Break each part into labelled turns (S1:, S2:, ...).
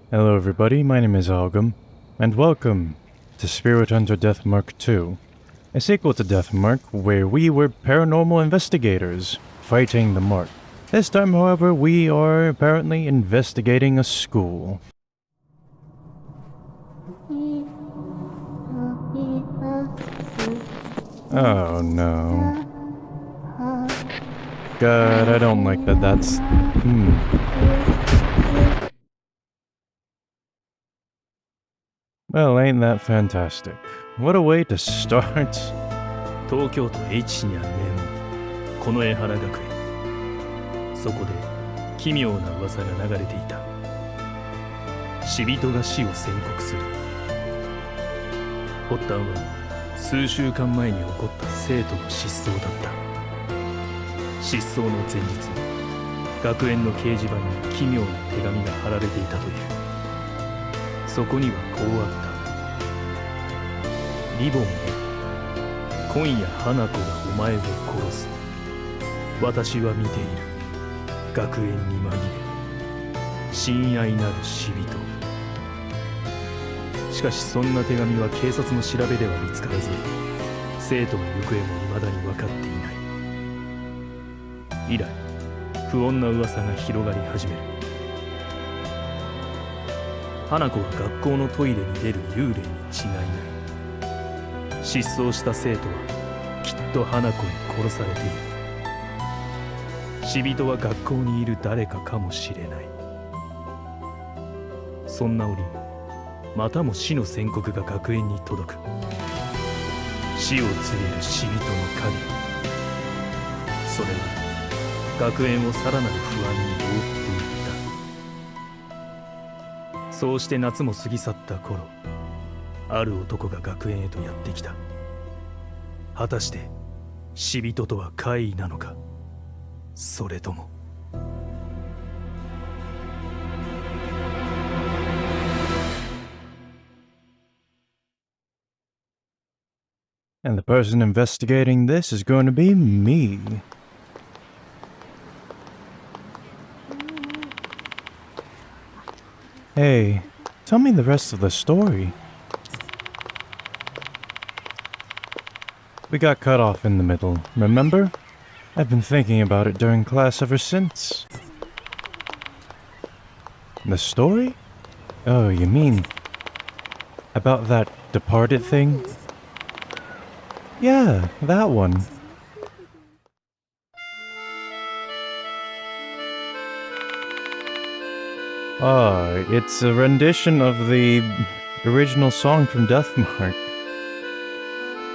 S1: Hello everybody, my name is Algam, and welcome to Spirit Hunter Death Mark 2, a sequel to Death Mark where we were paranormal investigators fighting the Mark. This time, however, we are apparently investigating a school. Oh no. God, I don't like that that's... Well, ain't that fantastic. What a way to start.
S2: 東京都 H 市にある名門近衛原学園。そこで奇妙な噂が流れていた。死人が死を宣告する。発端は数週間前に起こった生徒の失踪だった。失踪の前日、学園の掲示板に奇妙な手紙が貼られていたという。そこにはこうあった。リボンへ、今夜花子がお前を殺す。私は見ている。学園に紛れ、親愛なる死人。しかしそんな手紙は警察の調べでは見つからず、生徒の行方も未だに分かっていない。以来、不穏な噂が広がり始める。花子は学校のトイレに出る幽霊に違いない。失踪した生徒はきっと花子に殺されている。死人は学校にいる誰かかもしれない。そんな折、またも死の宣告が学園に届く。死を告げる死人の影。それは学園をさらなる不安に覆っていった。そうして夏も過ぎ去った頃、ある男が学園へとやってきた。果たして死人とは怪異なのか、それとも。
S1: And the person investigating this is going to be me. Hey, tell me the rest of the story. We got cut off in the middle, remember? I've been thinking about it during class ever since. The story? Oh, you mean about that departed thing? Yeah, that one. It's a rendition of the original song from Deathmark.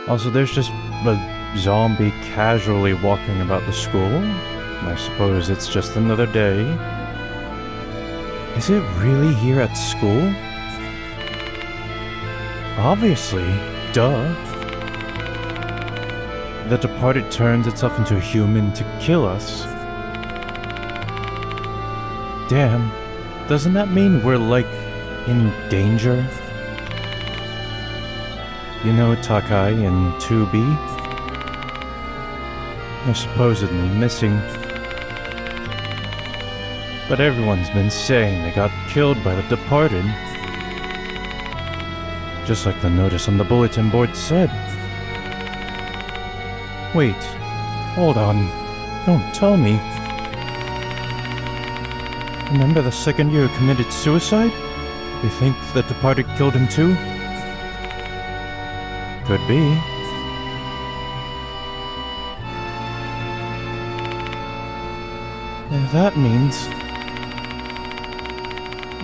S1: Also, there's just a zombie casually walking about the school. I suppose it's just another day. Is it really here at school? Obviously, duh. The departed turns itself into a human to kill us. Damn, doesn't that mean we're, like, in danger? You know Takai and 2B? They're supposedly missing. But everyone's been saying they got killed by the departed. Just like the notice on the bulletin board said. Wait, hold on. Don't tell me. Remember the second year who committed suicide? You think the departed killed him too? Could be. And that means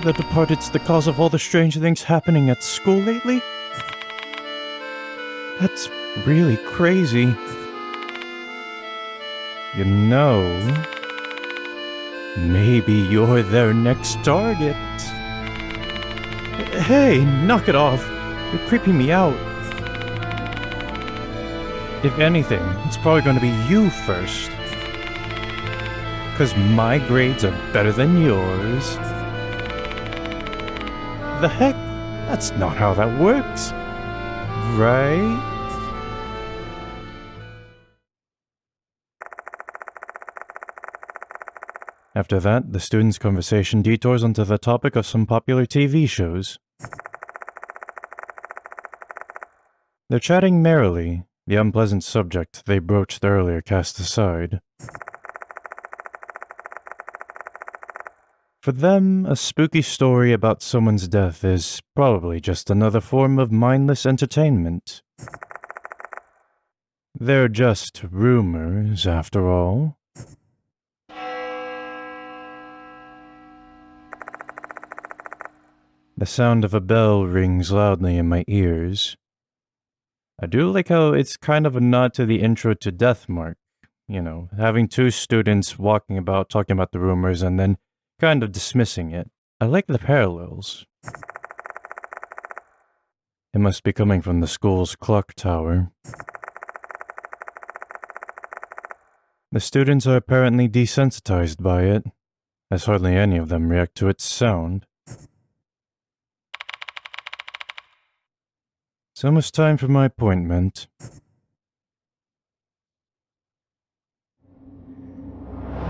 S1: the departed's the cause of all the strange things happening at school lately? That's really crazy. You know, maybe you're their next target. Hey, knock it off. You're creeping me out. If anything, it's probably going to be you first. 'Cause my grades are better than yours. The heck? That's not how that works. Right? After that, the students' conversation detours onto the topic of some popular TV shows. They're chatting merrily, the unpleasant subject they broached earlier cast aside. For them, a spooky story about someone's death is probably just another form of mindless entertainment. They're just rumors, after all. The sound of a bell rings loudly in my ears. I do like how it's kind of a nod to the intro to Deathmark. You know, having two students walking about, talking about the rumors, and then kind of dismissing it. I like the parallels. It must be coming from the school's clock tower. The students are apparently desensitized by it, as hardly any of them react to its sound. It's almost time for my appointment.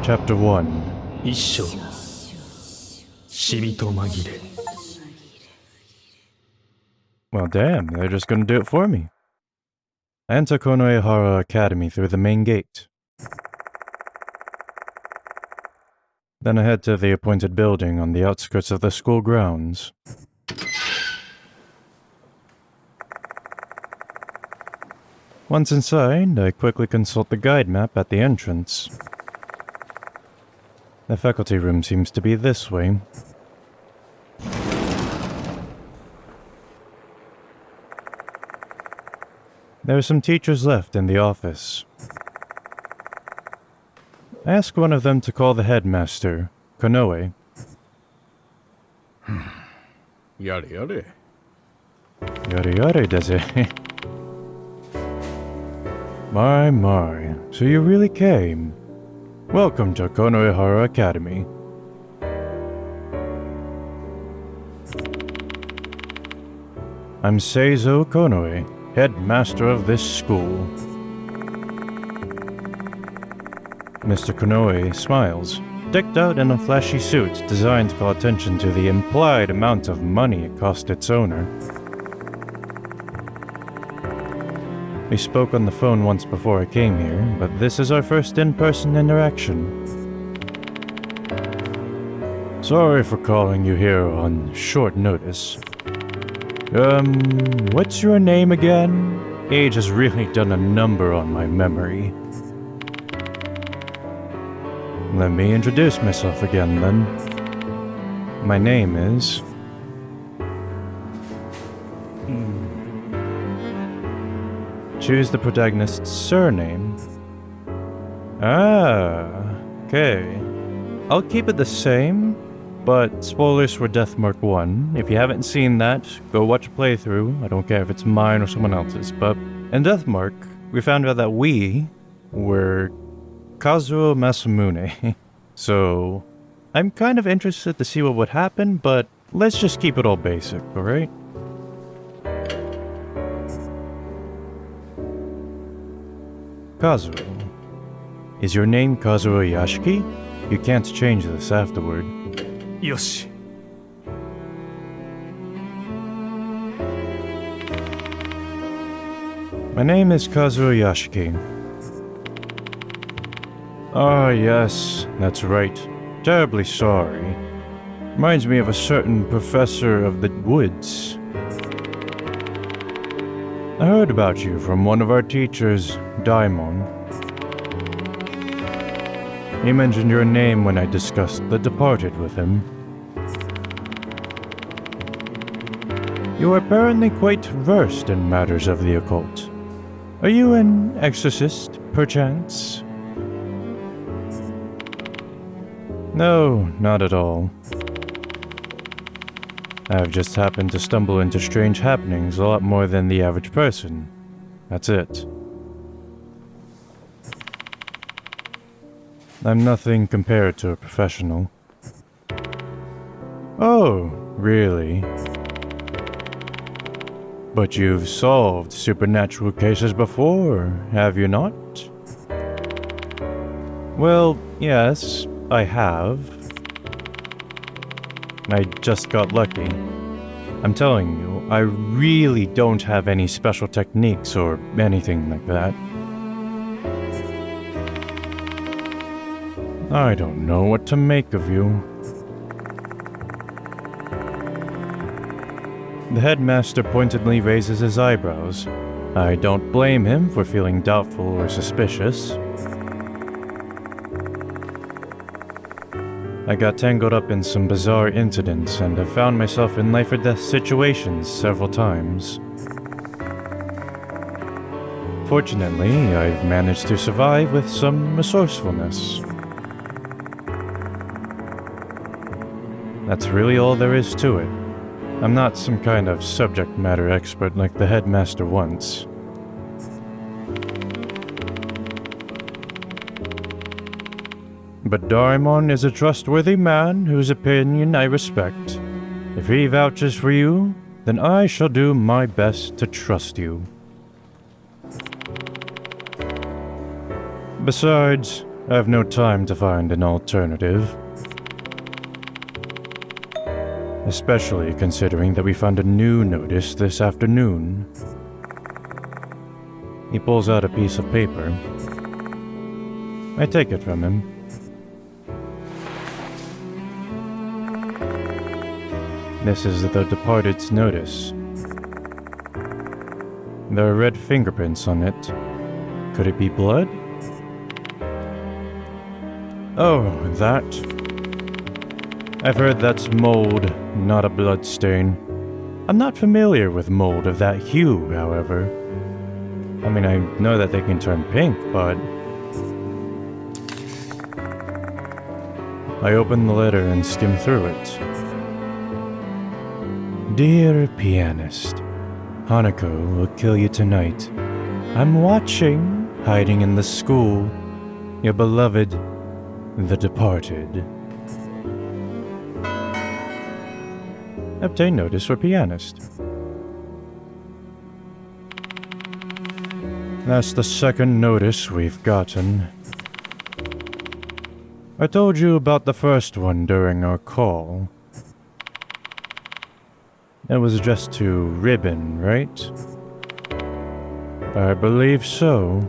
S1: Chapter 1.
S2: 一章シミと紛れ
S1: Well, damn, they're just gonna do it for me. I enter Konoehara Academy through the main gate. Then I head to the appointed building on the outskirts of the school grounds. Once inside, I quickly consult the guide map at the entrance. The faculty room seems to be this way. There are some teachers left in the office. I ask one of them to call the headmaster, Konoe.
S3: Yare yare.
S1: Yare yare, does it? My, so you really came. Welcome to Konoehara Academy. I'm Seizo Konoe, headmaster of this school. Mr. Konoe smiles, decked out in a flashy suit designed to call attention to the implied amount of money it cost its owner. We spoke on the phone once before I came here, but this is our first in-person interaction. Sorry for calling you here on short notice. What's your name again? Age has really done a number on my memory. Let me introduce myself again, then. My name is... Choose the protagonist's surname. Okay. I'll keep it the same, but spoilers for Deathmark 1. If you haven't seen that, go watch a playthrough. I don't care if it's mine or someone else's, but in Deathmark, we found out that we were Kazuo Masamune. So, I'm kind of interested to see what would happen, but let's just keep it all basic, alright? Kazuo. Is your name Kazuo Yashiki? You can't change this afterward.
S2: よし
S1: My name is Kazuo Yashiki. Ah, yes, that's right. Terribly sorry. Reminds me of a certain professor of the woods. I heard about you from one of our teachers, Daimon. He mentioned your name when I discussed The Departed with him. You are apparently quite versed in matters of the occult. Are you an exorcist, perchance? No, not at all. I've just happened to stumble into strange happenings a lot more than the average person. That's it. I'm nothing compared to a professional. Oh, really? But you've solved supernatural cases before, have you not? Well, yes, I have. I just got lucky. I'm telling you, I really don't have any special techniques or anything like that. I don't know what to make of you. The headmaster pointedly raises his eyebrows. I don't blame him for feeling doubtful or suspicious. I got tangled up in some bizarre incidents and have found myself in life or death situations several times. Fortunately, I've managed to survive with some resourcefulness. That's really all there is to it. I'm not some kind of subject matter expert like the headmaster once. But Daimon is a trustworthy man whose opinion I respect. If he vouches for you, then I shall do my best to trust you. Besides, I have no time to find an alternative. Especially considering that we found a new notice this afternoon. He pulls out a piece of paper. I take it from him. This is the departed's notice. There are red fingerprints on it. Could it be blood? Oh, that. I've heard that's mold, not a blood stain. I'm not familiar with mold of that hue, however. I mean, I know that they can turn pink, but... I open the letter and skim through it. Dear pianist, Hanako will kill you tonight. I'm watching, hiding in the school. Your beloved, the departed. Obtain notice for pianist. That's the second notice we've gotten. I told you about the first one during our call. It was addressed to Ribbon, right? I believe so.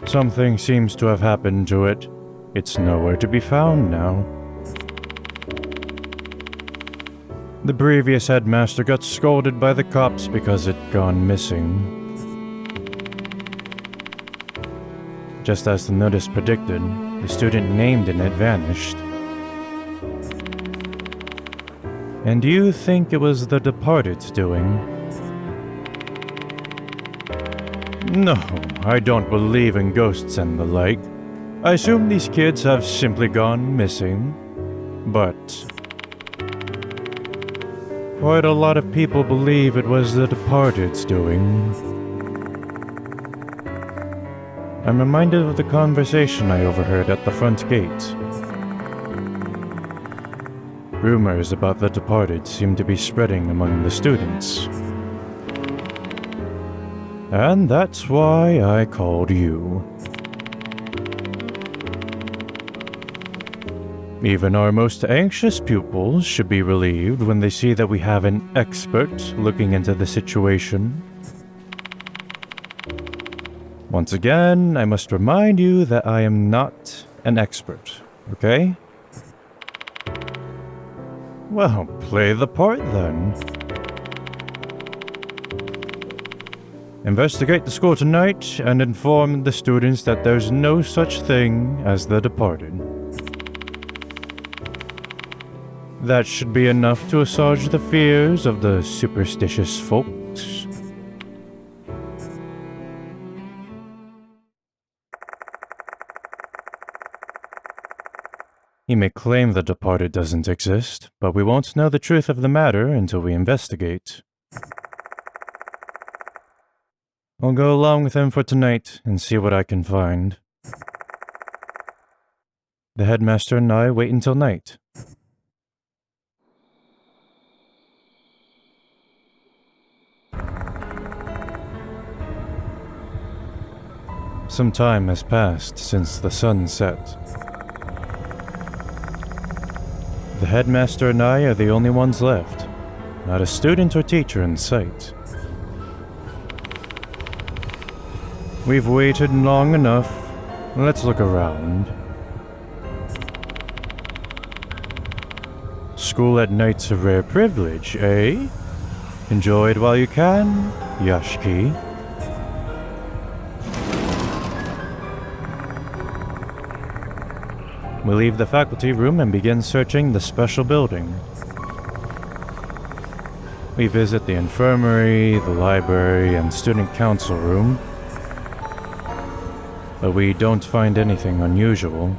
S1: Something seems to have happened to it. It's nowhere to be found now. The previous headmaster got scolded by the cops because it'd gone missing. Just as the notice predicted, the student named in it vanished. And you think it was the departed's doing? No, I don't believe in ghosts and the like. I assume these kids have simply gone missing. But quite a lot of people believe it was the departed's doing. I'm reminded of the conversation I overheard at the front gate. Rumors about the departed seem to be spreading among the students. And that's why I called you. Even our most anxious pupils should be relieved when they see that we have an expert looking into the situation. Once again, I must remind you that I am not an expert, okay? Well, play the part then. Investigate the school tonight and inform the students that there's no such thing as the departed. That should be enough to assuage the fears of the superstitious folks. He may claim the departed doesn't exist, but we won't know the truth of the matter until we investigate. I'll go along with him for tonight and see what I can find. The headmaster and I wait until night. Some time has passed since the sun set. The headmaster and I are the only ones left. Not a student or teacher in sight. We've waited long enough. Let's look around. School at night's a rare privilege, eh? Enjoy it while you can, Yashiki. We leave the faculty room and begin searching the special building. We visit the infirmary, the library, and student council room, but we don't find anything unusual.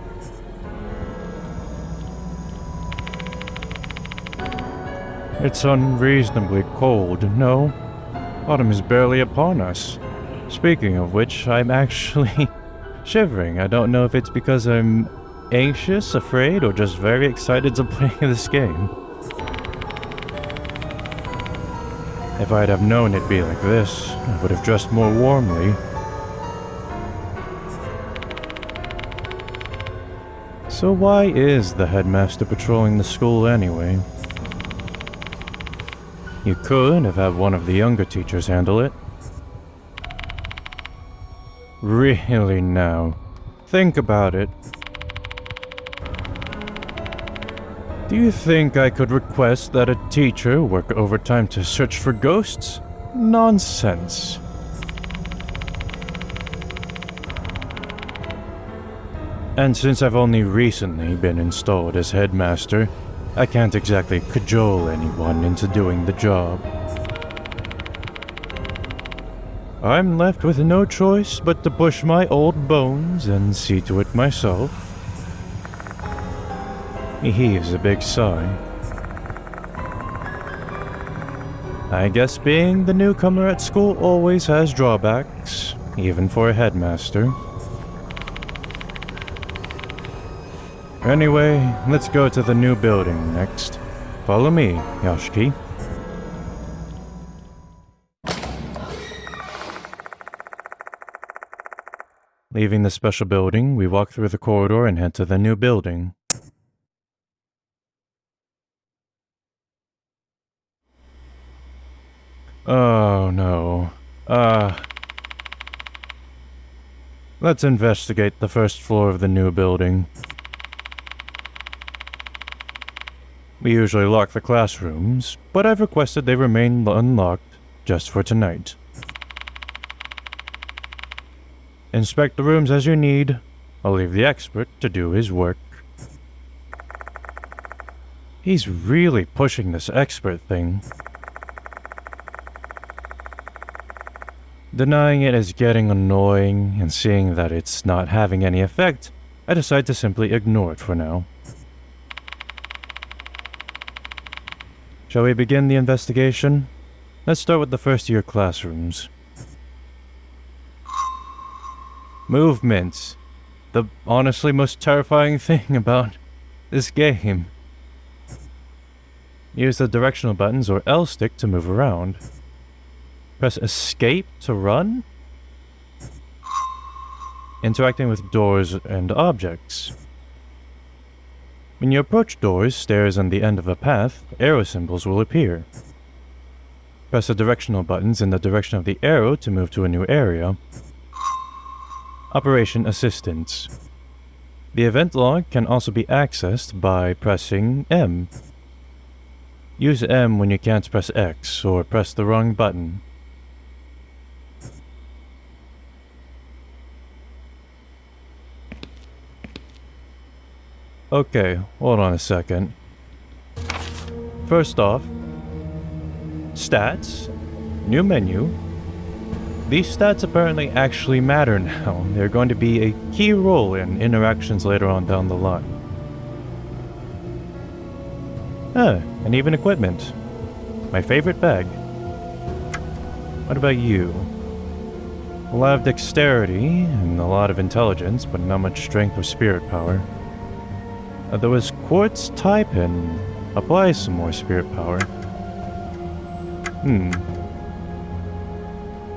S1: It's unreasonably cold, no? Autumn is barely upon us. Speaking of which, I'm actually shivering. I don't know if it's because I'm anxious, afraid, or just very excited to play this game. If I'd have known it'd be like this, I would have dressed more warmly. So why is the headmaster patrolling the school anyway? You could have had one of the younger teachers handle it. Really now, think about it. Do you think I could request that a teacher work overtime to search for ghosts? Nonsense. And since I've only recently been installed as headmaster, I can't exactly cajole anyone into doing the job. I'm left with no choice but to push my old bones and see to it myself. He heaves a big sigh. I guess being the newcomer at school always has drawbacks, even for a headmaster. Anyway, let's go to the new building next. Follow me, Yashiki. Leaving the special building, we walk through the corridor and head to the new building. Oh no. Let's investigate the first floor of the new building. We usually lock the classrooms, but I've requested they remain unlocked just for tonight. Inspect the rooms as you need. I'll leave the expert to do his work. He's really pushing this expert thing. Denying it is getting annoying, and seeing that it's not having any effect, I decide to simply ignore it for now. Shall we begin the investigation? Let's start with the first-year classrooms. Movement. The honestly most terrifying thing about this game. Use the directional buttons or L stick to move around. Press escape to run. Interacting with doors and objects. When you approach doors, stairs, and the end of a path, arrow symbols will appear. Press the directional buttons in the direction of the arrow to move to a new area. Operation Assistance. The event log can also be accessed by pressing M. Use M when you can't press X or press the wrong button. Okay, hold on a second. First off, stats, new menu. These stats apparently actually matter now. They're going to be a key role in interactions later on down the line. And even equipment. My favorite bag. What about you? A lot of dexterity and a lot of intelligence, but not much strength or spirit power. There was quartz type and applies some more spirit power.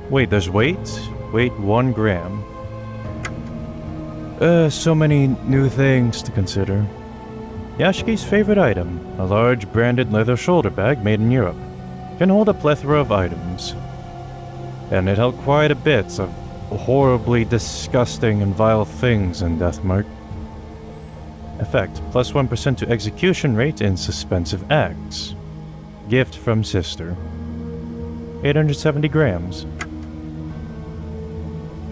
S1: Wait, there's weight? Weight 1 gram. So many new things to consider. Yashiki's favorite item, a large branded leather shoulder bag made in Europe, can hold a plethora of items. And it held quite a bit of horribly disgusting and vile things in Deathmark. Effect, plus 1% to execution rate in suspensive acts. Gift from sister. 870 grams.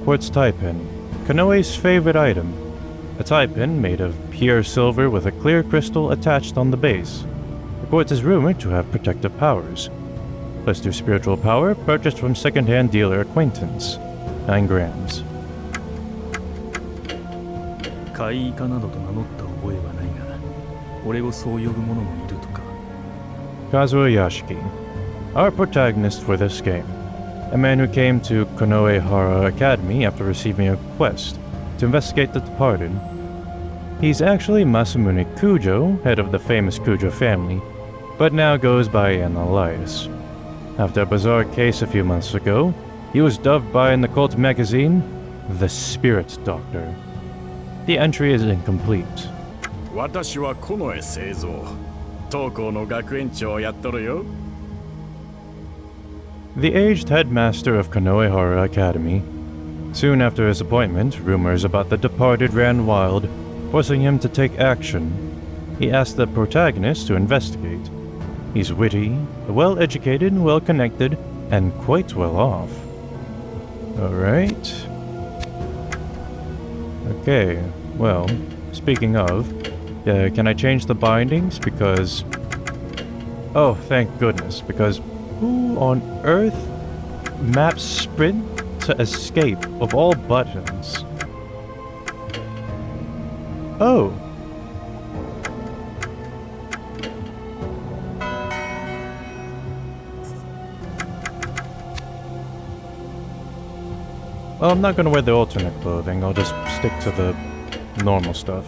S1: Quartz tie pin. Konoe's favorite item. A tie pin made of pure silver with a clear crystal attached on the base. The quartz is rumored to have protective powers. Plus 2 spiritual power, purchased from second-hand dealer acquaintance. 9 grams.
S2: 怪異かなどと名乗った覚えはないが、俺をそう呼ぶ者もいるとか。
S1: Kazuo Yashiki, our protagonist for this game. A man who came to Konoehara Academy after receiving a quest to investigate the departed. He's actually Masamune Kujo, head of the famous Kujo family, but now goes by an alias. After a bizarre case a few months ago, he was dubbed by an occult magazine the Spirit Doctor. The entry is incomplete.
S3: 私は近衛製造。当校の学園長をやっとるよ。
S1: The aged headmaster of Konoehara Academy. Soon after his appointment, rumors about the departed ran wild, forcing him to take action. He asked the protagonist to investigate. He's witty, well-educated, well-connected, and quite well off. Alright. Okay, well, speaking of, can I change the bindings? Because... Oh, thank goodness, because who on earth maps sprint to escape of all buttons? Oh. Well, I'm not gonna wear the alternate clothing, I'll just stick to the normal stuff.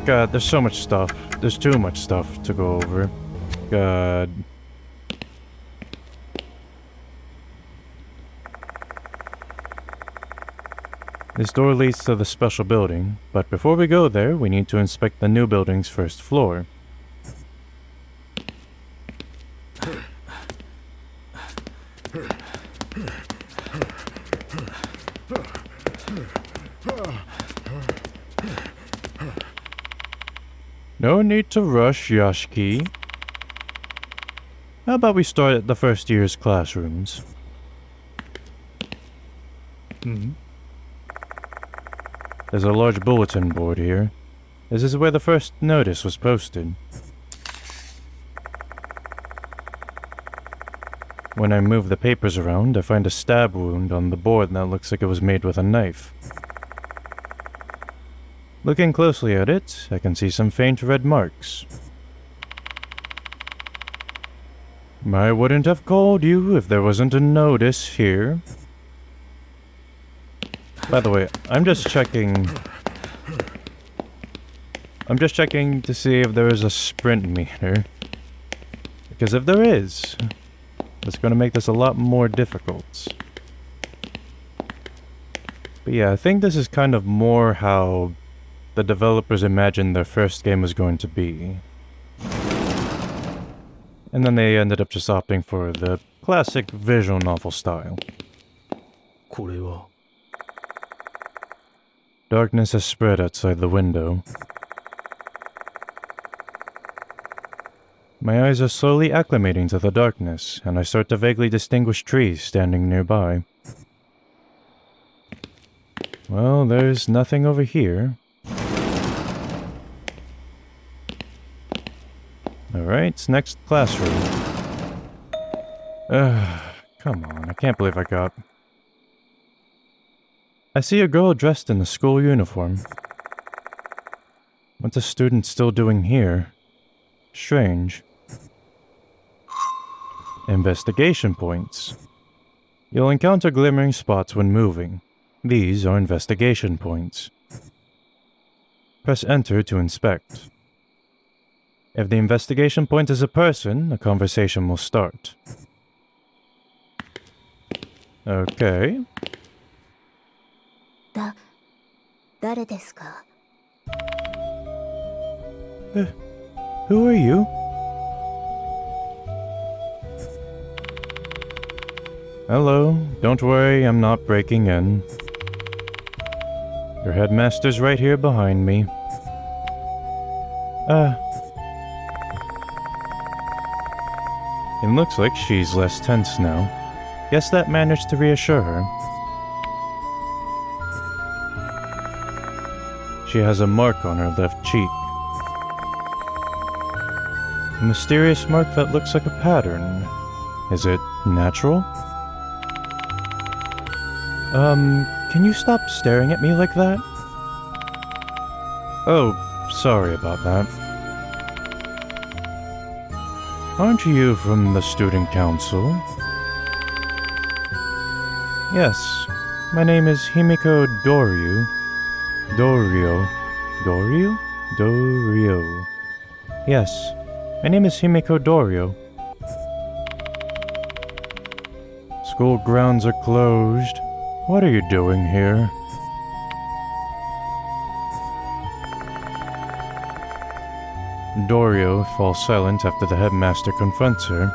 S1: God, there's so much stuff. There's too much stuff to go over. God. This door leads to the special building, but before we go there, we need to inspect the new building's first floor. No need to rush, Yashiki. How about we start at the first year's classrooms? There's a large bulletin board here. This is where the first notice was posted. When I move the papers around, I find a stab wound on the board that looks like it was made with a knife. Looking closely at it, I can see some faint red marks. I wouldn't have called you if there wasn't a notice here. By the way, I'm just checking to see if there is a sprint meter. Because if there is, it's going to make this a lot more difficult. But yeah, I think this is kind of more how the developers imagined their first game was going to be. And then they ended up just opting for the classic visual novel style.
S2: これは
S1: Darkness has spread outside the window. My eyes are slowly acclimating to the darkness, and I start to vaguely distinguish trees standing nearby. Well, there's nothing over here. Alright, next classroom. Come on, I can't believe I got... I see a girl dressed in a school uniform. What's a student still doing here? Strange. Investigation points. You'll encounter glimmering spots when moving. These are investigation points. Press enter to inspect. If the investigation point is a person, a conversation will start. Okay.
S4: 誰ですか?
S1: Who are you? Hello, don't worry, I'm not breaking in. Your headmaster's right here behind me. It looks like she's less tense now. Guess that managed to reassure her. She has a mark on her left cheek. A mysterious mark that looks like a pattern. Is it natural? Can you stop staring at me like that? Oh, sorry about that. Aren't you from the student council? Yes, my name is Himiko Doryu. Dorio? Yes, my name is Himiko Dorio. School grounds are closed. What are you doing here? Dorio falls silent after the headmaster confronts her.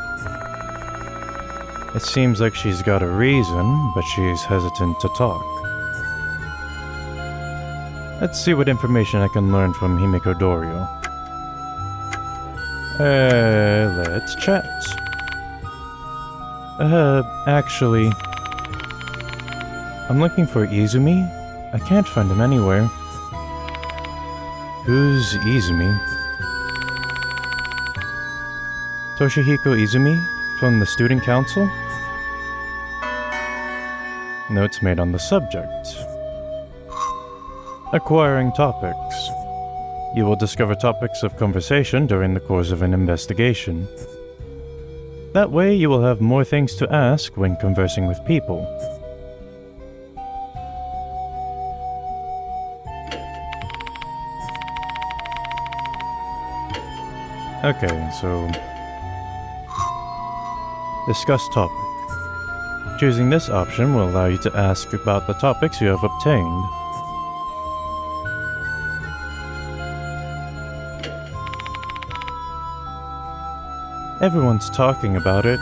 S1: It seems like she's got a reason, but she's hesitant to talk. Let's see what information I can learn from Himiko Dorio. Let's chat. Actually, I'm looking for Izumi. I can't find him anywhere. Who's Izumi? Toshihiko Izumi? From the student council? Notes made on the subject. Acquiring topics. You will discover topics of conversation during the course of an investigation. That way you will have more things to ask when conversing with people. Okay, so... discuss topic. Choosing this option will allow you to ask about the topics you have obtained. Everyone's talking about it.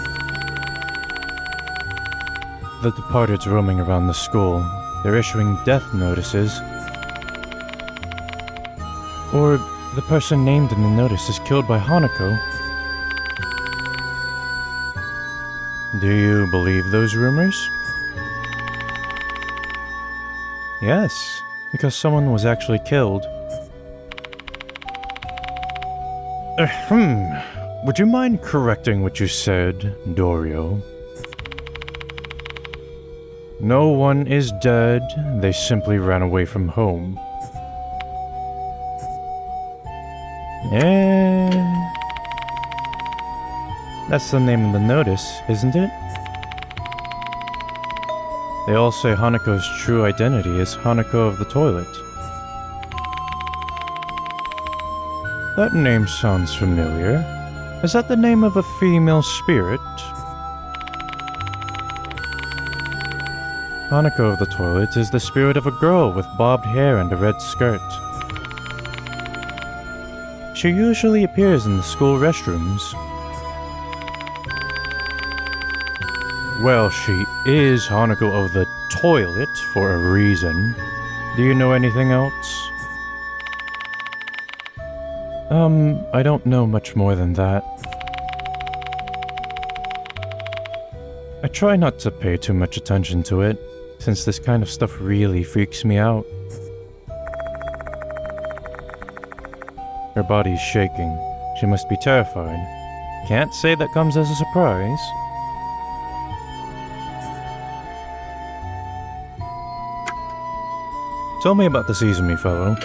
S1: The departed's roaming around the school. They're issuing death notices. Or the person named in the notice is killed by Hanako. Do you believe those rumors? Yes, because someone was actually killed. Would you mind correcting what you said, Dorio? No one is dead, they simply ran away from home. That's the name of the notice, isn't it? They all say Hanako's true identity is Hanako of the toilet. That name sounds familiar. Is that the name of a female spirit? Hanako of the toilet is the spirit of a girl with bobbed hair and a red skirt. She usually appears in the school restrooms. Well, she is Hanako of the toilet for a reason. Do you know anything else? I don't know much more than that. I try not to pay too much attention to it, since this kind of stuff really freaks me out. Her body's shaking. She must be terrified. Can't say that comes as a surprise. Tell me about this Izumi fellow.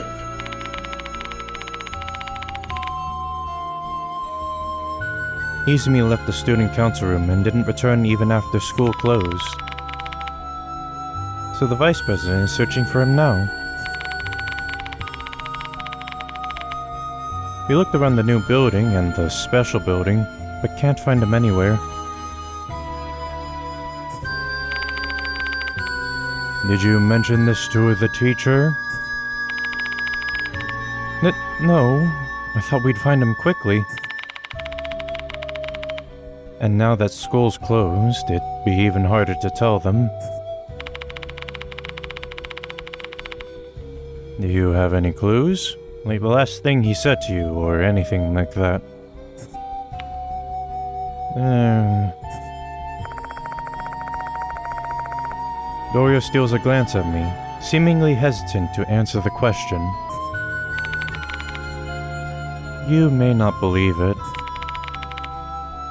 S1: Izumi left the student council room and didn't return even after school closed. So the vice president is searching for him now. We looked around the new building and the special building, but can't find him anywhere. Did you mention this to the teacher? No, I thought we'd find him quickly. And now that school's closed, it'd be even harder to tell them. Do you have any clues? Like the last thing he said to you, or anything like that? Dorio steals a glance at me, seemingly hesitant to answer the question. You may not believe it.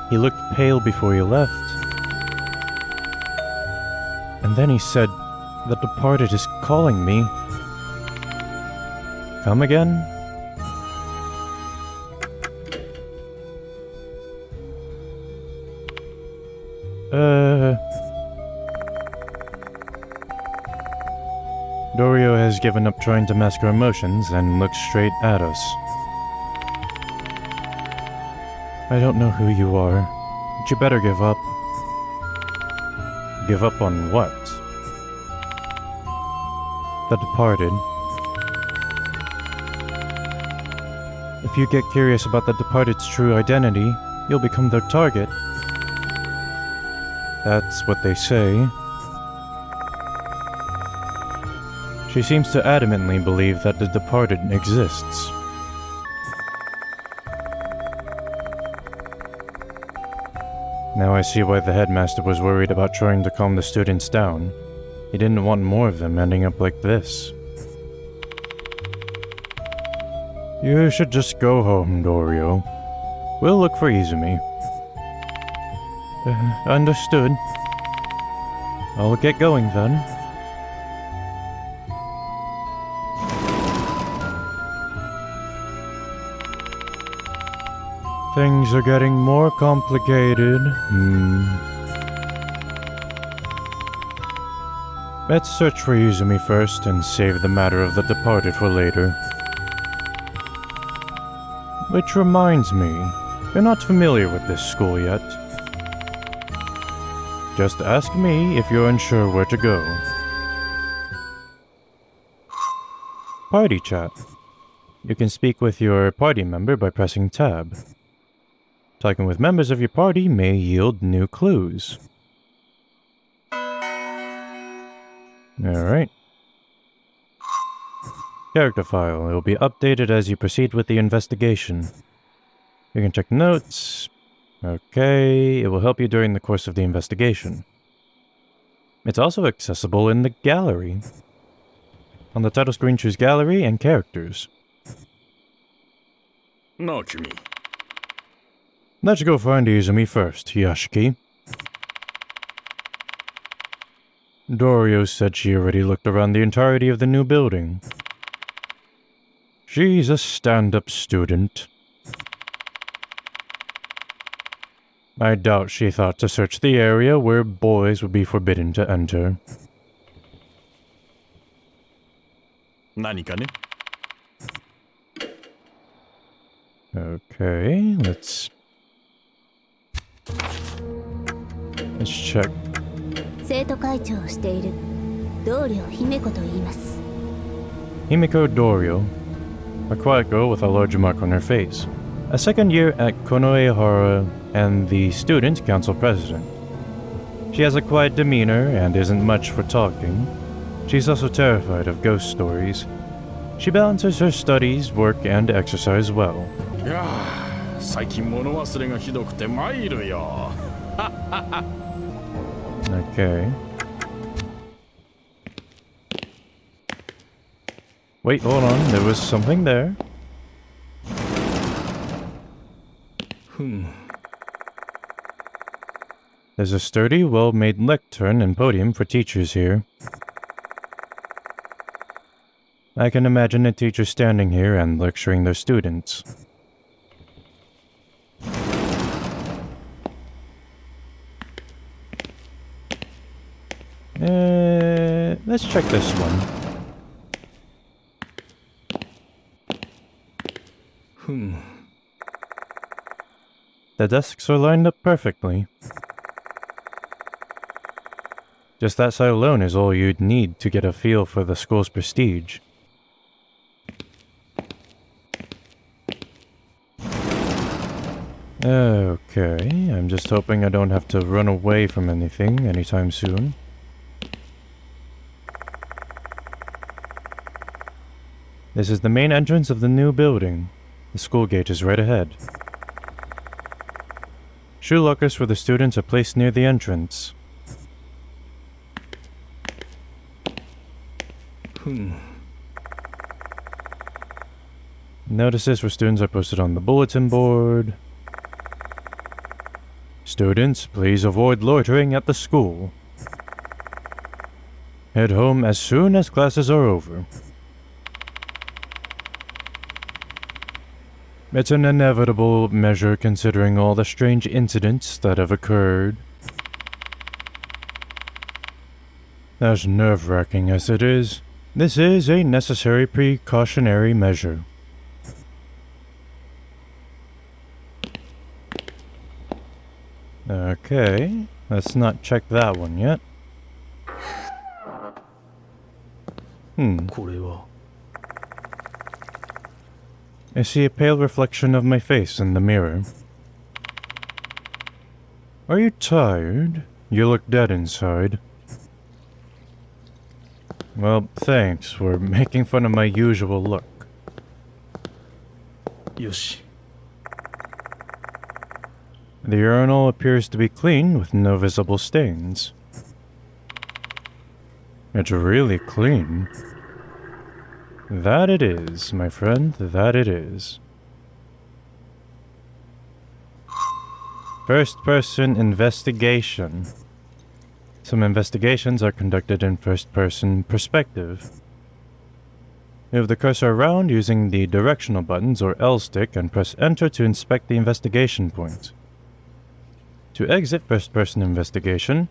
S1: He looked pale before he left. And then he said, "The departed is calling me." Come again? Dorio has given up trying to mask her emotions and looks straight at us. I don't know who you are, but you better give up. Give up on what? The departed. If you get curious about the departed's true identity, you'll become their target. That's what they say. She seems to adamantly believe that the departed exists. Now I see why the headmaster was worried about trying to calm the students down. He didn't want more of them ending up like this. You should just go home, Dorio. We'll look for Izumi. Understood. I'll get going then. Things are getting more complicated. Let's search for Izumi first and save the matter of the departed for later. Which reminds me, you're not familiar with this school yet. Just ask me if you're unsure where to go. Party chat. You can speak with your party member by pressing tab. Talking with members of your party may yield new clues. Alright. Character file. It will be updated as you proceed with the investigation. You can check notes. Okay, it will help you during the course of the investigation. It's also accessible in the gallery. On the title screen, choose Gallery and Characters.
S3: No, Kimi.
S1: Let's go find Izumi first, Yashiki. Dorio said she already looked around the entirety of the new building. She's a stand-up student. I doubt she thought to search the area where boys would be forbidden to enter.
S3: 何かね?
S1: Okay, let's check.
S4: 生徒会長をしている同僚姫子と言います。
S1: Himiko Dorio, a quiet girl with a large mark on her face. A second year at Konoehara and the student council president. She has a quiet demeanor and isn't much for talking. She's also terrified of ghost stories. She balances her studies, work, and exercise well.
S3: いやー、最近物忘れがひどくて参るよ。
S1: Okay. Wait, hold on. There was something there. There's a sturdy, well-made lectern and podium for teachers here. I can imagine a teacher standing here and lecturing their students. Let's check this one. The desks are lined up perfectly. Just that sight alone is all you'd need to get a feel for the school's prestige. Okay, I'm just hoping I don't have to run away from anything anytime soon. This is the main entrance of the new building. The school gate is right ahead. Shoe lockers for the students are placed near the entrance. Notices for students are posted on the bulletin board. Students, please avoid loitering at the school. Head home as soon as classes are over. It's an inevitable measure considering all the strange incidents that have occurred. As nerve-wracking as it is, this is a necessary precautionary measure. Okay, let's not check that one yet.
S2: これは
S1: I see a pale reflection of my face in the mirror. Are you tired? You look dead inside. Well, thanks for making fun of my usual look.
S2: よし
S1: The urinal appears to be clean with no visible stains. It's really clean. That it is, my friend, that it is. First-person investigation. Some investigations are conducted in first-person perspective. Move the cursor around using the directional buttons or L stick and press enter to inspect the investigation point. To exit first-person investigation,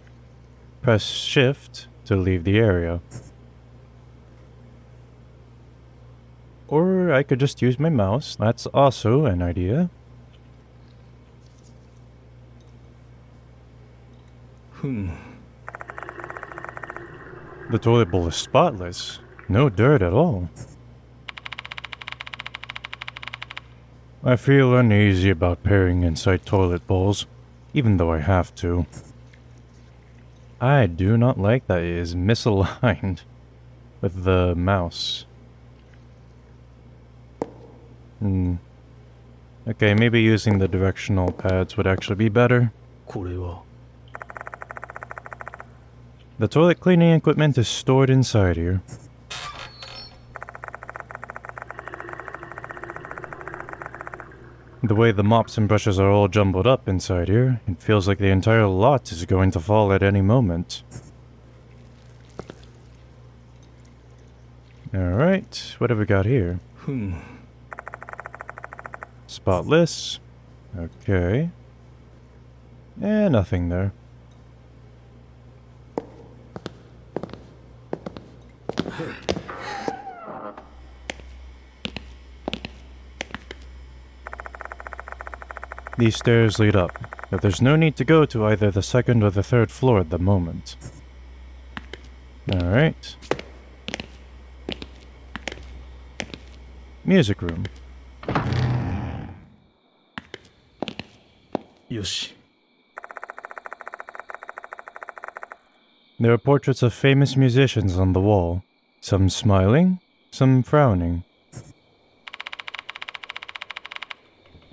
S1: press shift to leave the area. Or I could just use my mouse. That's also an idea. The toilet bowl is spotless. No dirt at all. I feel uneasy about peering inside toilet bowls, even though I have to. I do not like that it is misaligned with the mouse. Okay, maybe using the directional pads would actually be better.
S2: これは
S1: The toilet cleaning equipment is stored inside here. The way the mops and brushes are all jumbled up inside here, it feels like the entire lot is going to fall at any moment. Alright, what have we got here? Spotless. Okay. Nothing there. These stairs lead up, but there's no need to go to either the second or the third floor at the moment. Alright. Music room.
S2: よし
S1: There are portraits of famous musicians on the wall, some smiling, some frowning.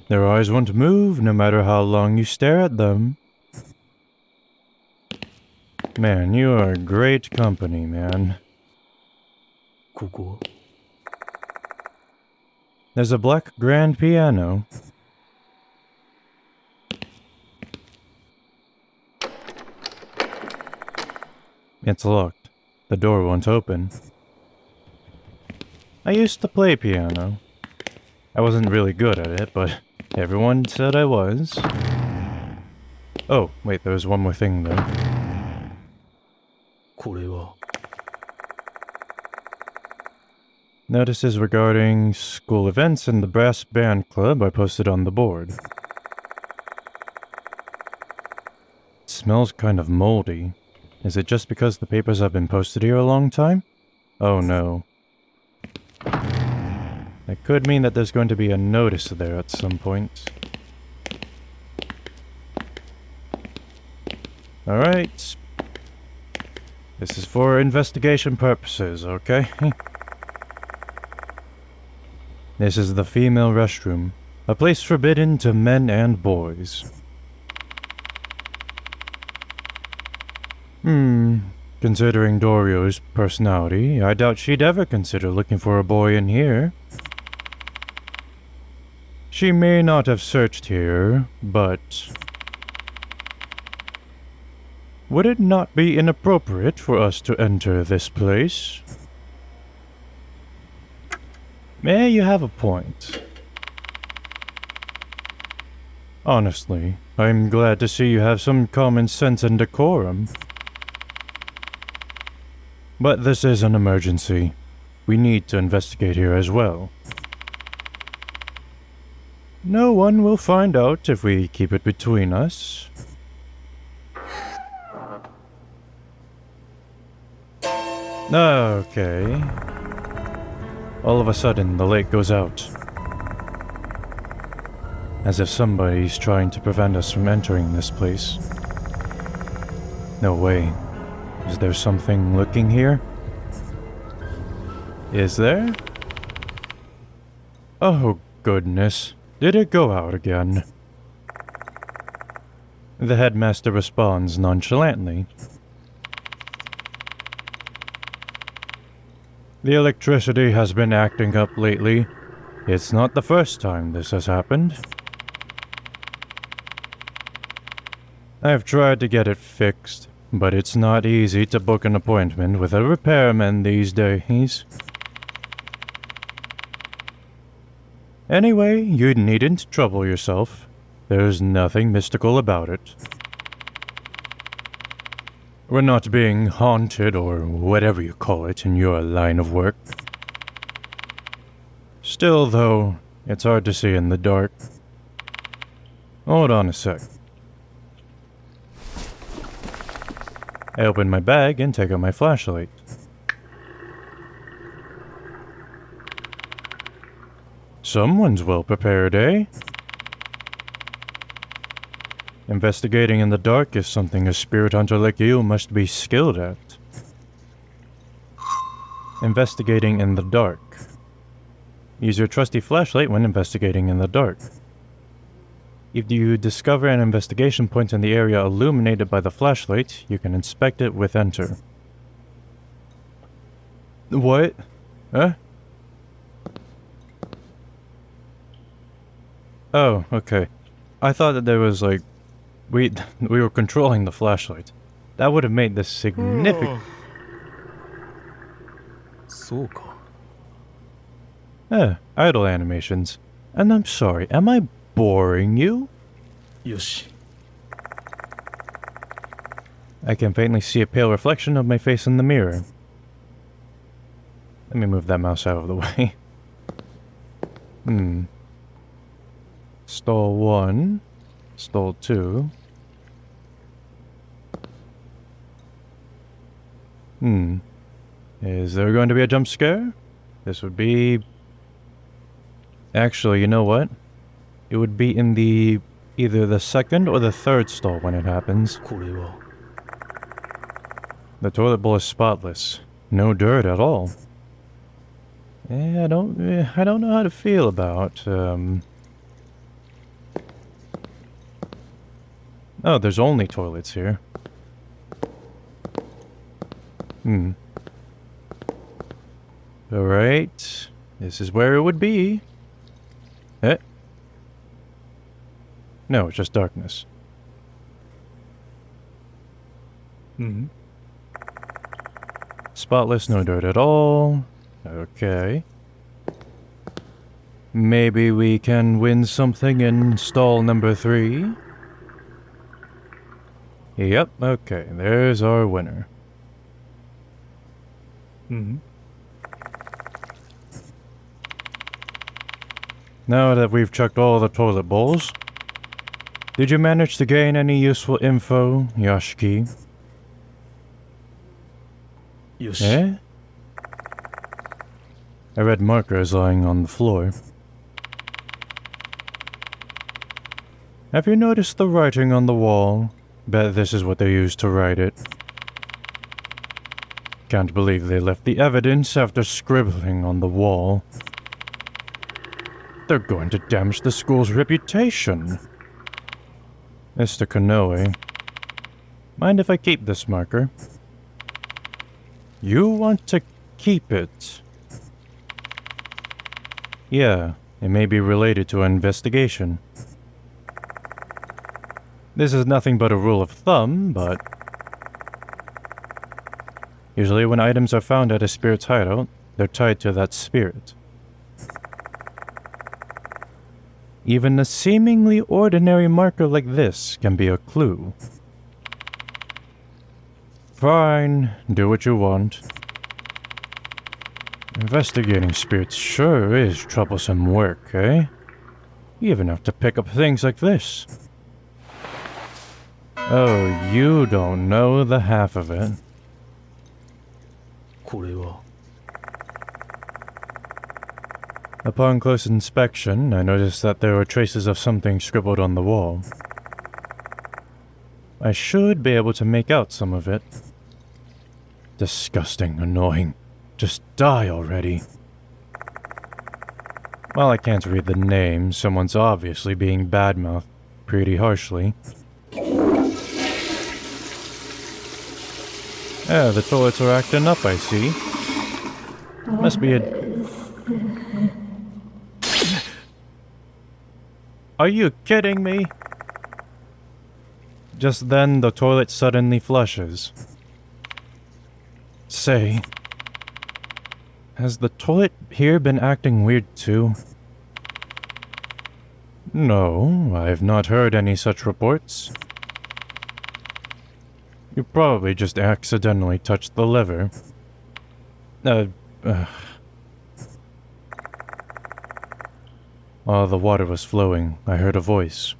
S1: Their eyes won't move no matter how long you stare at them. Man, you are great company, man.
S2: ここ
S1: There's a black grand piano. It's locked. The door won't open. I used to play piano. I wasn't really good at it, but everyone said I was. Oh, wait, there was one more thing though.
S2: これは
S1: Notices regarding school events and the brass band club are posted on the board. It smells kind of moldy. Is it just because the papers have been posted here a long time? Oh no. That could mean that there's going to be a notice there at some point. Alright. This is for investigation purposes, okay? This is the female restroom. A place forbidden to men and boys. Considering Dorio's personality, I doubt she'd ever consider looking for a boy in here. She may not have searched here, but... would it not be inappropriate for us to enter this place? You have a point. Honestly, I'm glad to see you have some common sense and decorum. But this is an emergency. We need to investigate here as well. No one will find out if we keep it between us. Okay. All of a sudden, the light goes out. As if somebody's trying to prevent us from entering this place. No way. Is there something looking here? Is there? Oh, goodness. Did it go out again? The headmaster responds nonchalantly. The electricity has been acting up lately. It's not the first time this has happened. I've tried to get it fixed, but it's not easy to book an appointment with a repairman these days. Anyway, you needn't trouble yourself. There's nothing mystical about it. We're not being haunted or whatever you call it in your line of work. Still, though, it's hard to see in the dark. Hold on a sec. I open my bag and take out my flashlight. Someone's well prepared, eh? Investigating in the dark is something a spirit hunter like you must be skilled at. Investigating in the dark. Use your trusty flashlight when investigating in the dark. If you discover an investigation point in the area illuminated by the flashlight, you can inspect it with enter. What? Huh? Oh, okay. I thought that there was like... We were controlling the flashlight. That would have made this significant...
S2: そうか。
S1: idle animations. And I'm sorry, am I boring you?
S2: よし。
S1: I can faintly see a pale reflection of my face in the mirror. Let me move that mouse out of the way. Stall 1. Stall 2. Is there going to be a jump scare? This would be... Actually, you know what? It would be in the... either the second or the third stall when it happens.
S2: これは。
S1: The toilet bowl is spotless. No dirt at all. I don't know how to feel about, Oh, there's only toilets here. Alright. This is where it would be. Eh? No, it's just darkness. Spotless, no dirt at all. Okay. Maybe we can win something in stall number 3. Yep, okay, there's our winner. Now that we've checked all the toilet bowls, did you manage to gain any useful info, Yashiki?
S2: よし。
S1: Eh? A red marker is lying on the floor. Have you noticed the writing on the wall? Bet this is what they used to write it. Can't believe they left the evidence after scribbling on the wall. They're going to damage the school's reputation. Mr. Konoe, mind if I keep this marker? You want to keep it? Yeah, it may be related to an investigation. This is nothing but a rule of thumb, but usually when items are found at a spirit's hideout, they're tied to that spirit. Even a seemingly ordinary marker like this can be a clue. Fine, do what you want. Investigating spirits sure is troublesome work, eh? You even have to pick up things like this. Oh, you don't know the half of it.
S2: これは
S1: Upon close inspection, I noticed that there were traces of something scribbled on the wall. I should be able to make out some of it. Disgusting, annoying. Just die already. While I can't read the name, someone's obviously being badmouthed pretty harshly. The toilets are acting up, I see. Must be a... Are you kidding me? Just then, the toilet suddenly flushes. Say, has the toilet here been acting weird too? No, I've not heard any such reports. You probably just accidentally touched the lever. While the water was flowing, I heard a voice.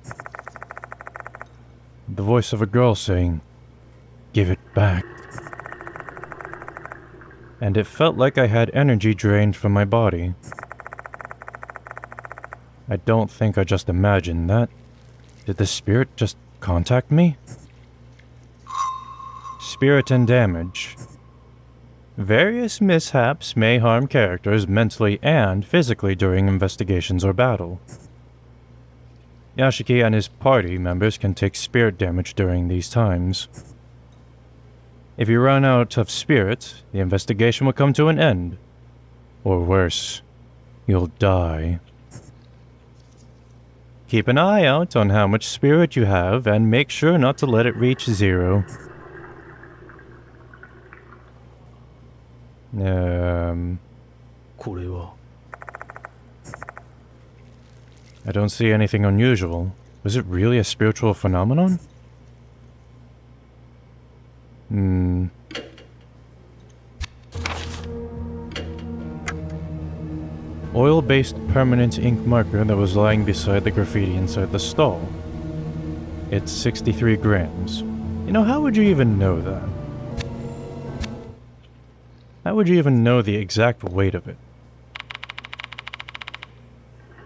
S1: The voice of a girl saying, "Give it back." And it felt like I had energy drained from my body. I don't think I just imagined that. Did the spirit just contact me? Spirit and damage. Various mishaps may harm characters mentally and physically during investigations or battle. Yashiki and his party members can take spirit damage during these times. If you run out of spirit, the investigation will come to an end. Or worse, you'll die. Keep an eye out on how much spirit you have and make sure not to let it reach 0.
S2: これは
S1: I don't see anything unusual. Was it really a spiritual phenomenon? Oil-based permanent ink marker that was lying beside the graffiti inside the stall. It's 63 grams. You know, how would you even know that? How would you even know the exact weight of it?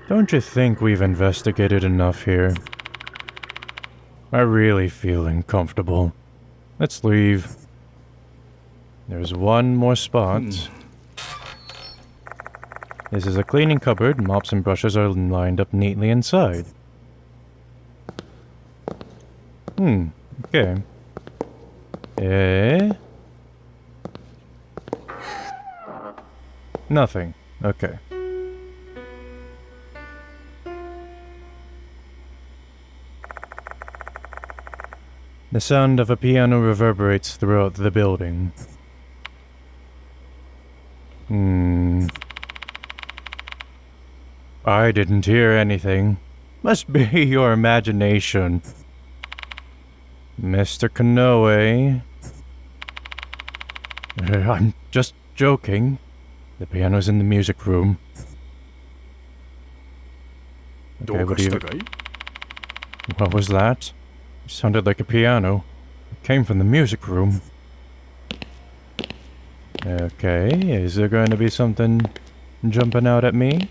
S1: Don't you think we've investigated enough here? I really feel uncomfortable. Let's leave. There's one more spot. This is a cleaning cupboard. Mops and brushes are lined up neatly inside. Okay. Nothing. Okay. The sound of a piano reverberates throughout the building. I didn't hear anything. Must be your imagination. Mr. Konoe. I'm just joking. The piano's in the music room. Okay, what was that? It sounded like a piano. It came from the music room. Okay, is there going to be something jumping out at me?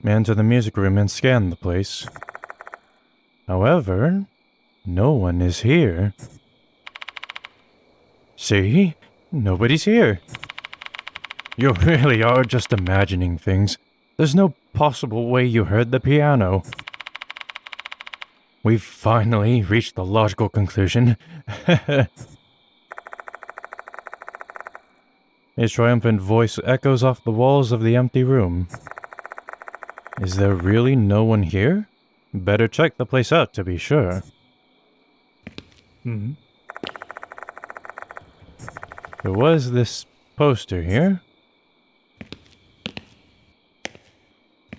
S1: I enter the music room and scan the place. However, no one is here. See? Nobody's here. You really are just imagining things. There's no possible way you heard the piano. We've finally reached the logical conclusion. His triumphant voice echoes off the walls of the empty room. Is there really no one here? Better check the place out to be sure. There was this poster here.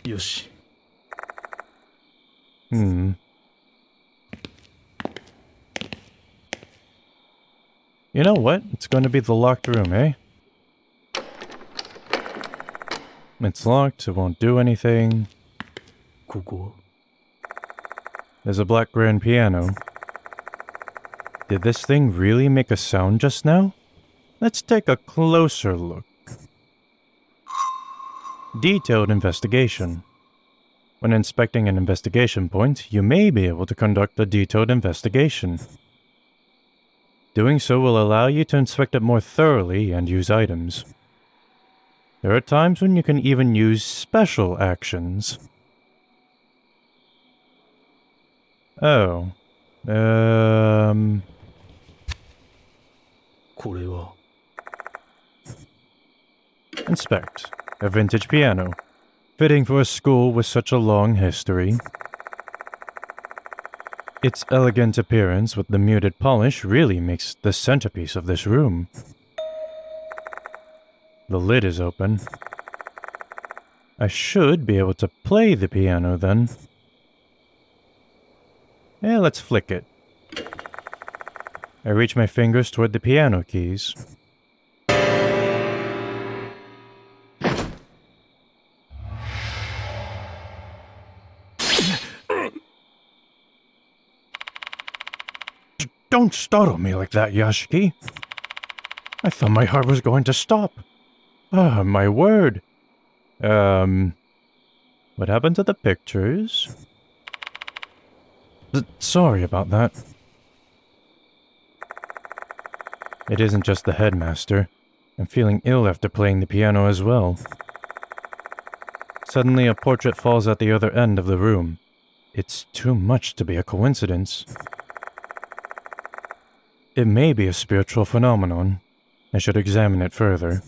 S2: よし。
S1: You know what? It's going to be the locked room, eh? It's locked, it won't do anything.
S2: ここ
S1: There's a black grand piano. Did this thing really make a sound just now? Let's take a closer look. Detailed investigation. When inspecting an investigation point, you may be able to conduct a detailed investigation. Doing so will allow you to inspect it more thoroughly and use items. There are times when you can even use special actions. Oh.
S2: これは
S1: Inspect. A vintage piano. Fitting for a school with such a long history. Its elegant appearance with the muted polish really makes the centerpiece of this room. The lid is open. I should be able to play the piano then. Yeah, let's flick it. I reach my fingers toward the piano keys. Don't startle me like that, Yashiki. I thought my heart was going to stop. Ah, my word. What happened to the pictures? Sorry about that. It isn't just the headmaster. I'm feeling ill after playing the piano as well. Suddenly, a portrait falls at the other end of the room. It's too much to be a coincidence. It may be a spiritual phenomenon. I should examine it further.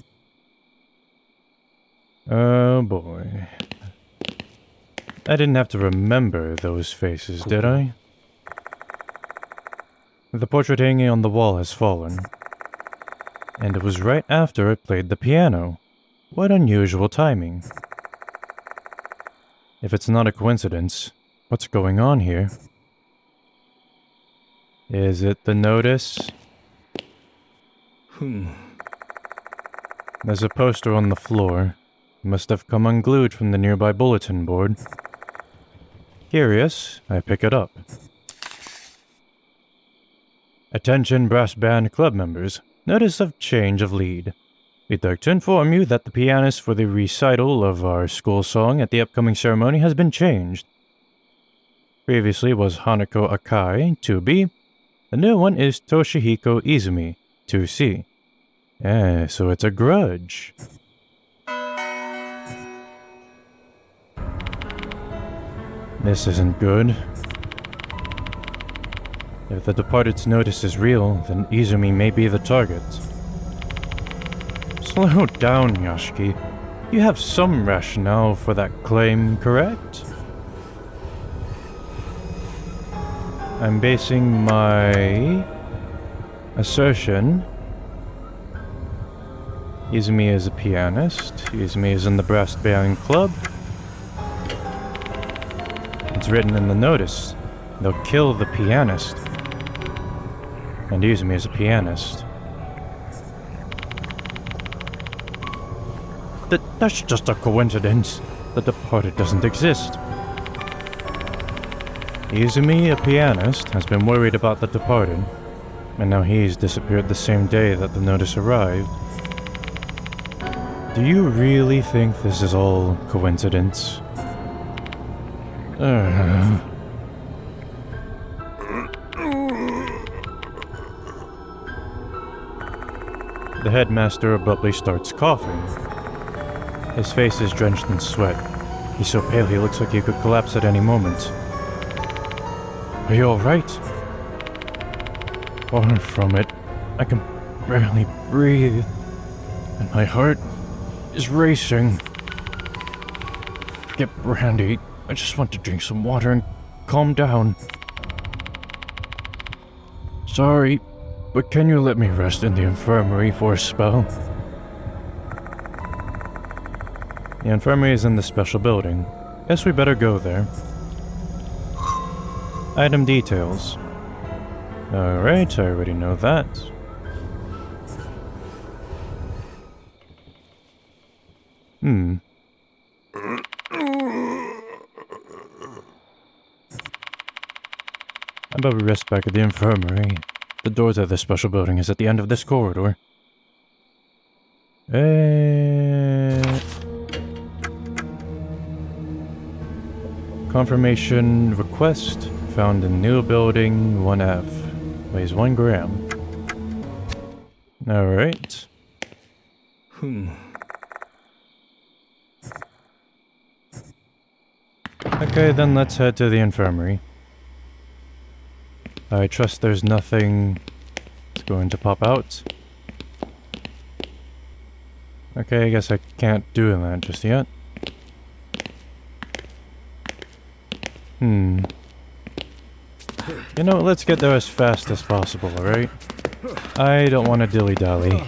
S1: Oh boy. I didn't have to remember those faces, did I? The portrait hanging on the wall has fallen. And it was right after I played the piano. What unusual timing. If it's not a coincidence, what's going on here? Is it the notice? There's a poster on the floor. It must have come unglued from the nearby bulletin board. Curious, I pick it up. Attention brass band club members. Notice of change of lead. We'd like to inform you that the pianist for the recital of our school song at the upcoming ceremony has been changed. Previously was Hanako Akai, 2B. The new one is Toshihiko Izumi, 2C. So it's a grudge. This isn't good. If the departed's notice is real, then Izumi may be the target. Slow down, Yashiki. You have some rationale for that claim, correct? I'm basing my assertion. Izumi is a pianist. Izumi is in the brass band club. It's written in the notice. They'll kill the pianist. And Izumi is a pianist. That's just a coincidence. The departed doesn't exist. Izumi, a pianist, has been worried about the departed, and now he's disappeared the same day that the notice arrived. Do you really think this is all coincidence? The headmaster abruptly starts coughing. His face is drenched in sweat. He's so pale he looks like he could collapse at any moment. Are you alright? Far from it. I can barely breathe. And my heart is racing. Forget brandy. I just want to drink some water and calm down. Sorry, but can you let me rest in the infirmary for a spell? The infirmary is in the special building. Guess we better go there. Item details. Alright, I already know that. How about we rest back at the infirmary? The door to the special building is at the end of this corridor. Confirmation request found in new building 1F. Weighs 1 gram. Alright. Okay, then let's head to the infirmary. I trust there's nothing that's going to pop out. Okay, I guess I can't do that just yet. You know, let's get there as fast as possible, alright? I don't want to dilly-dally.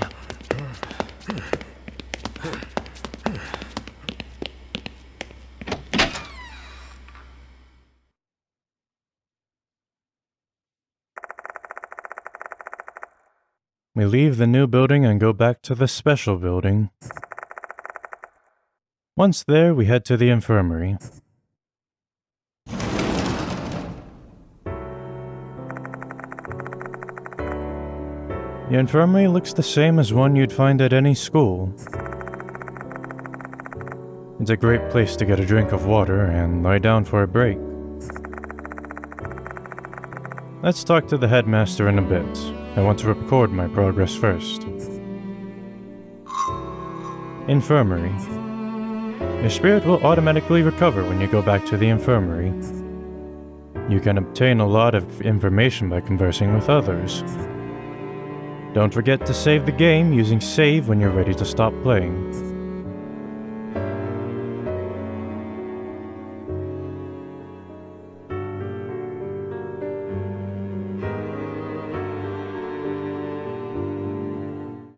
S1: We leave the new building and go back to the special building. Once there, we head to the infirmary. The infirmary looks the same as one you'd find at any school. It's a great place to get a drink of water and lie down for a break. Let's talk to the headmaster in a bit. I want to record my progress first. Infirmary. Your spirit will automatically recover when you go back to the infirmary. You can obtain a lot of information by conversing with others. Don't forget to save the game using save when you're ready to stop playing.